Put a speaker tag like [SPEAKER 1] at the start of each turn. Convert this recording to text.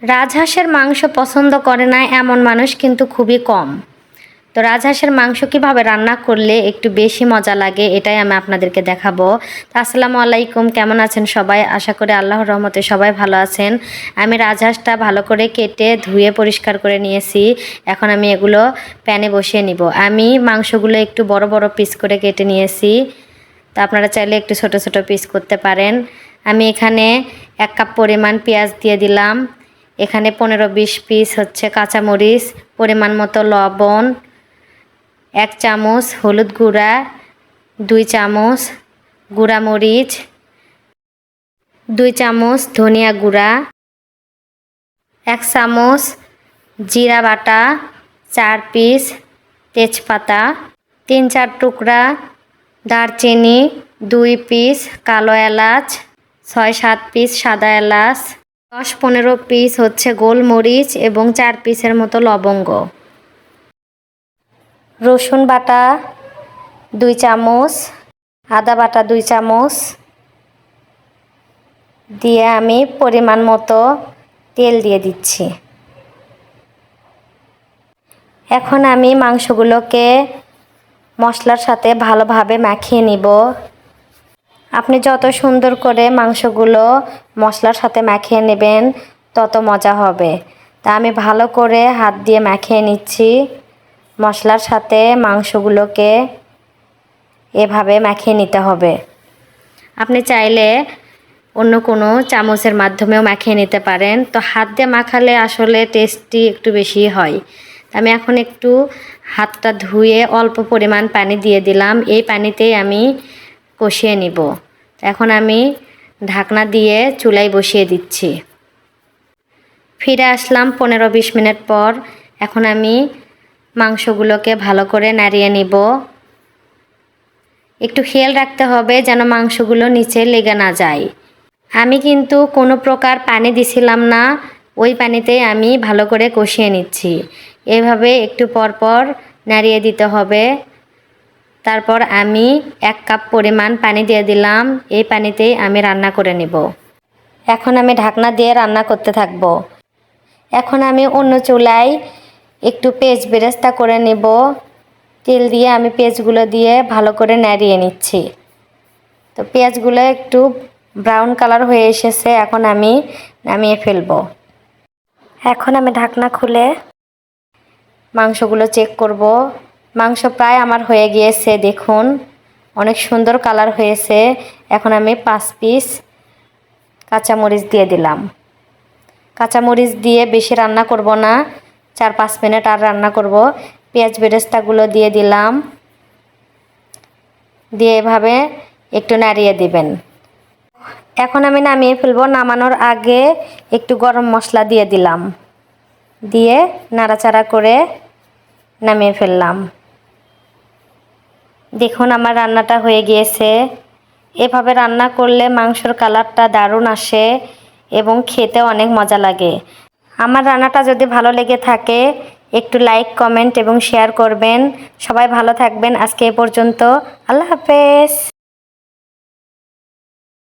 [SPEAKER 1] রাজহাঁসের মাংস পছন্দ করে না এমন মানুষ কিন্তু খুবই কম। তো রাজহাঁসের মাংস কিভাবে রান্না করলে একটু বেশি মজা লাগে এটাই আমি আপনাদেরকে দেখাবো। তো আসসালামু আলাইকুম, কেমন আছেন সবাই? আশা করি আল্লাহর রহমতে সবাই ভালো আছেন। আমি রাজহাঁসটা ভালো করে কেটে ধুয়ে পরিষ্কার করে নিয়েছি। এখন আমি এগুলো প্যানে বসিয়ে নিব। আমি মাংসগুলো একটু বড় বড় পিস করে কেটে নিয়েছি। তো আপনারা চাইলে একটু ছোট ছোট পিস করতে পারেন। আমি এখানে 1 কাপ পরিমাণ পেঁয়াজ দিয়ে দিলাম। এখানে 15-20 পিস হচ্ছে কাঁচামরিচ, পরিমাণ মতো লবণ, 1 চামচ হলুদ গুঁড়া, 2 চামচ গুঁড়া মরিচ, 2 চামচ ধনিয়া গুঁড়া, 1 চামচ জিরা বাটা, 4 পিস তেজপাতা, 3-4 টুকরা দারচিনি, 2 পিস কালো এলাচ, 6-7 পিস সাদা এলাচ, 10-15 পিস হচ্ছে গোলমরিচ এবং 4 পিসের মতো লবঙ্গ, রসুন বাটা 2 চামচ, আদা বাটা 2 চামচ দিয়ে আমি পরিমাণ মতো তেল দিয়ে দিচ্ছি। এখন আমি মাংসগুলোকে মশলার সাথে ভালোভাবে মাখিয়ে নিব। আপনি যত সুন্দর করে মাংসগুলো মশলার সাথে মাখিয়ে নেবেন তত মজা হবে। তা আমি ভালো করে হাত দিয়ে মাখিয়ে নিচ্ছি। মশলার সাথে মাংসগুলোকে এভাবে মাখিয়ে নিতে হবে। আপনি চাইলে অন্য কোনো চামচের মাধ্যমেও মাখিয়ে নিতে পারেন। তো হাত দিয়ে মাখালে আসলে টেস্টি একটু বেশি হয়। আমি এখন একটু হাতটা ধুয়ে অল্প পরিমাণ পানি দিয়ে দিলাম। এই পানিতেই আমি কষিয়ে নিব। এখন আমি ঢাকনা দিয়ে চুলায় বসিয়ে দিচ্ছি। ফিরে আসলাম 15-20 মিনিট পর। এখন আমি মাংসগুলোকে ভালো করে নাড়িয়ে নিব। একটু খেয়াল রাখতে হবে যেন মাংসগুলো নিচে লেগে না যায়। আমি কিন্তু কোনো প্রকার পানি দিছিলাম না, ওই পানিতেই আমি ভালো করে কষিয়ে নিচ্ছি। এভাবে একটু পর পর নাড়িয়ে দিতে হবে। তারপর আমি 1 কাপ পরিমাণ পানি দিয়ে দিলাম। এই পানিতেই আমি রান্না করে নেব। এখন আমি ঢাকনা দিয়ে রান্না করতে থাকব। এখন আমি অন্য চুলায় একটু পেঁয়াজ বেরেস্তা করে নেব। তেল দিয়ে আমি পেঁয়াজগুলো দিয়ে ভালো করে নাড়িয়ে নিচ্ছি। তো পেঁয়াজগুলো একটু ব্রাউন কালার হয়ে এসেছে, এখন আমি নামিয়ে ফেলব। এখন আমি ঢাকনা খুলে মাংসগুলো চেক করব। মাংস প্রায় আমার হয়ে গিয়েছে, দেখুন অনেক সুন্দর কালার হয়েছে। এখন আমি 5 পিস কাঁচামরিচ দিয়ে দিলাম। কাঁচামরিচ দিয়ে বেশি রান্না করব না, 4-5 মিনিট আর রান্না করব। পেঁয়াজ বেরেস্তাগুলো দিয়ে দিলাম, দিয়ে এভাবে একটু নাড়িয়ে দিবেন। এখন আমি নামিয়ে ফেলবো। নামানোর আগে একটু গরম মশলা দিয়ে দিলাম, দিয়ে নাড়াচাড়া করে নামিয়ে ফেললাম। দেখুন আমার রান্নাটা হয়ে গিয়েছে। এভাবে রান্না করলে মাংসর কালারটা দারুণ আসে এবং খেতে অনেক মজা লাগে। আমার রান্নাটা যদি ভালো লেগে থাকে একটু লাইক, কমেন্ট এবং শেয়ার করবেন। সবাই ভালো থাকবেন। আজকে এ পর্যন্ত। আল্লাহ হাফেজ।